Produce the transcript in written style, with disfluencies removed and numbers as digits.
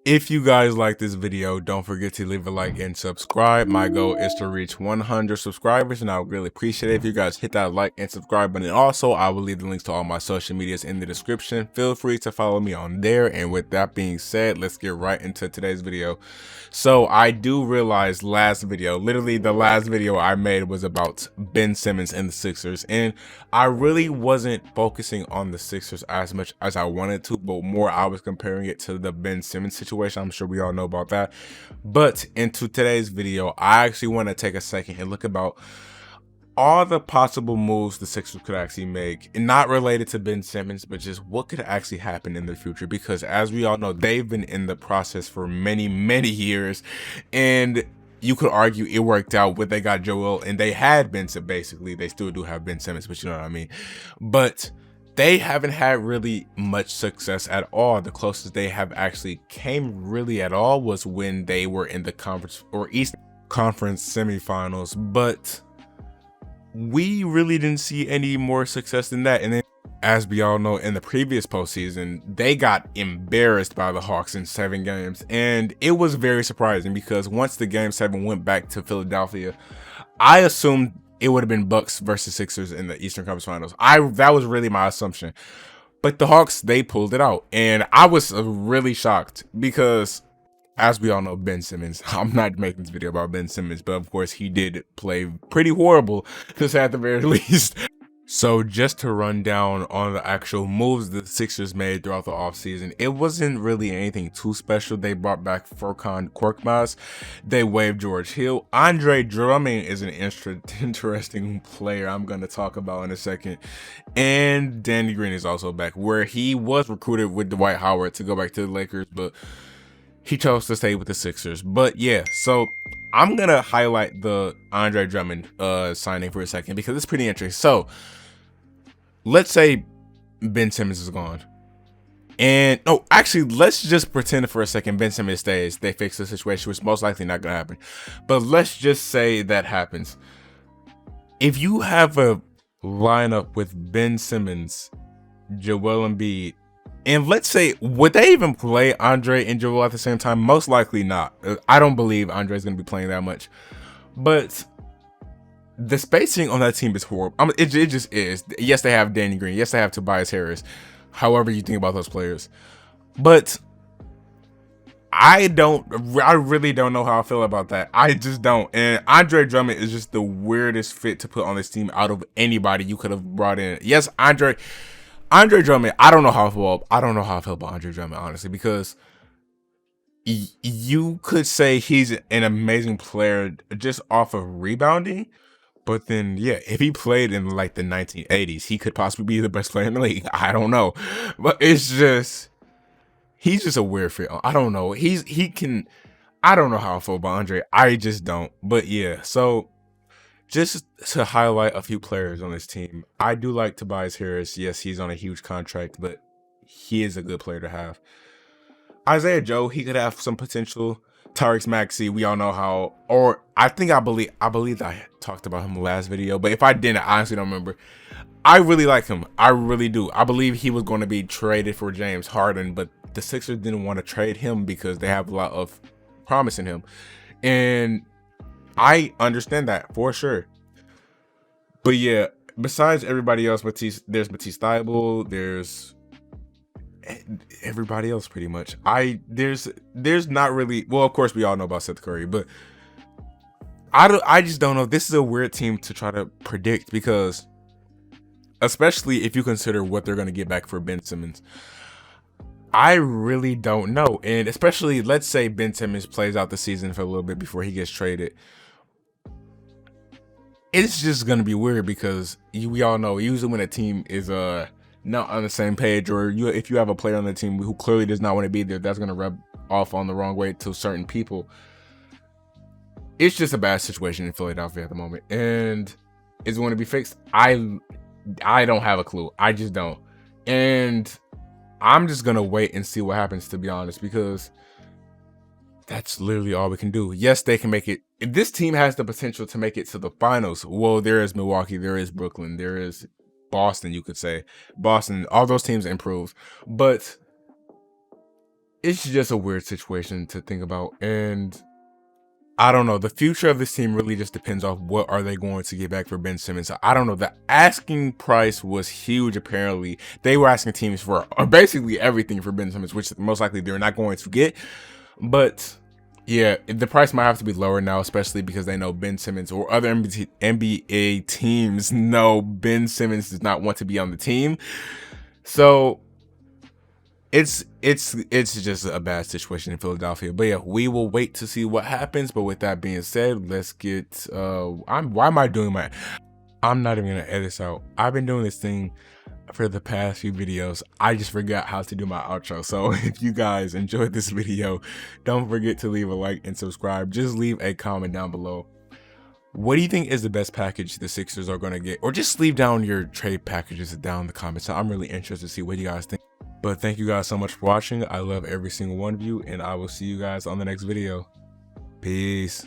If you guys like this video, don't forget to leave a like and subscribe. My goal is to reach 100 subscribers, and I would really appreciate it if you guys hit that like and subscribe button. And also, I will leave the links to all my social medias in the description. Feel free to follow me on there. And with that being said, let's get right into today's video. So I do realize literally the last video I made was about Ben Simmons and the Sixers, and I really wasn't focusing on the Sixers as much as I wanted to, but more I was comparing it to the Ben Simmons situation. I'm sure we all know about that. But into today's video, I actually want to take a second and look about all the possible moves the Sixers could actually make, and not related to Ben Simmons, but just what could actually happen in the future. Because as we all know, they've been in the process for many years, and you could argue it worked out when they got Joel, and they had Ben Simmons. Basically, they still do have Ben Simmons, but you know what I mean. But they haven't had really much success at all. The closest they have actually came really at all was when they were in the conference or East Conference semifinals, but we really didn't see any more success than that. And then, as we all know, in the previous postseason, they got embarrassed by the Hawks in 7 games. And it was very surprising because once the game 7 went back to Philadelphia, I assumed it would have been Bucks versus Sixers in the Eastern Conference Finals. That was really my assumption. But the Hawks, they pulled it out. And I was really shocked because, as we all know, Ben Simmons, I'm not making this video about Ben Simmons, but of course he did play pretty horrible, just at the very least. So just to run down on the actual moves the Sixers made throughout the offseason, it wasn't really anything too special. They brought back Furkan Korkmaz. They waived George Hill. Andre Drummond is an interesting player I'm going to talk about in a second. And Danny Green is also back, where he was recruited with Dwight Howard to go back to the Lakers, but he chose to stay with the Sixers. But yeah, so I'm going to highlight the Andre Drummond signing for a second because it's pretty interesting. So let's say Ben Simmons is gone. And no, actually, let's just pretend for a second Ben Simmons stays. They fix the situation, which is most likely not going to happen. But let's just say that happens. If you have a lineup with Ben Simmons, Joel Embiid, and let's say, would they even play Andre and Joel at the same time? Most likely not. I don't believe Andre's going to be playing that much. But the spacing on that team is horrible. It just is. Yes, they have Danny Green. Yes, they have Tobias Harris. However you think about those players. But I really don't know how I feel about that. I just don't. And Andre Drummond is just the weirdest fit to put on this team out of anybody you could have brought in. Yes, Andre Drummond, I don't know how I feel about Andre Drummond, honestly, because you could say he's an amazing player just off of rebounding, but then, yeah, if he played in like the 1980s, he could possibly be the best player in the league. I don't know, but he's just a weird fit. I don't know. I don't know how I feel about Andre. I just don't. But yeah, so just to highlight a few players on this team, I do like Tobias Harris. Yes, he's on a huge contract, but he is a good player to have. Isaiah Joe, he could have some potential. Tyrese Maxey, we all know how, or I believe I talked about him last video, but if I didn't, I honestly don't remember. I really like him. I really do. I believe he was going to be traded for James Harden, but the Sixers didn't want to trade him because they have a lot of promise in him. And I understand that for sure. But yeah, besides everybody else, there's Matisse Thybulle, there's everybody else pretty much. There's not really, well, of course we all know about Seth Curry, but I just don't know. This is a weird team to try to predict because, especially if you consider what they're going to get back for Ben Simmons, I really don't know. And especially, let's say Ben Simmons plays out the season for a little bit before he gets traded. It's just going to be weird because we all know usually when a team is not on the same page, or if you have a player on the team who clearly does not want to be there, that's going to rub off on the wrong way to certain people. It's just a bad situation in Philadelphia at the moment. And is it going to be fixed? I don't have a clue. I just don't. And I'm just going to wait and see what happens, to be honest, because that's literally all we can do. Yes, they can make it. If this team has the potential to make it to the finals, well, there is Milwaukee, there is Brooklyn, there is Boston, you could say. Boston, all those teams improve. But it's just a weird situation to think about. And I don't know. The future of this team really just depends off what are they going to get back for Ben Simmons. I don't know. The asking price was huge. Apparently, they were asking teams for basically everything for Ben Simmons, which most likely they're not going to get. But yeah, the price might have to be lower now, especially because they know Ben Simmons, or other NBA teams know Ben Simmons does not want to be on the team. So it's just a bad situation in Philadelphia. But yeah, we will wait to see what happens. But with that being said, let's get why am I doing my I'm not even gonna edit this out. I've been doing this thing for the past few videos. I just forgot how to do my outro. So if you guys enjoyed this video, don't forget to leave a like and subscribe. Just leave a comment down below. What do you think is the best package the Sixers are going to get? Or just leave down your trade packages down in the comments. I'm really interested to see what you guys think. But thank you guys so much for watching. I love every single one of you, and I will see you guys on the next video. Peace.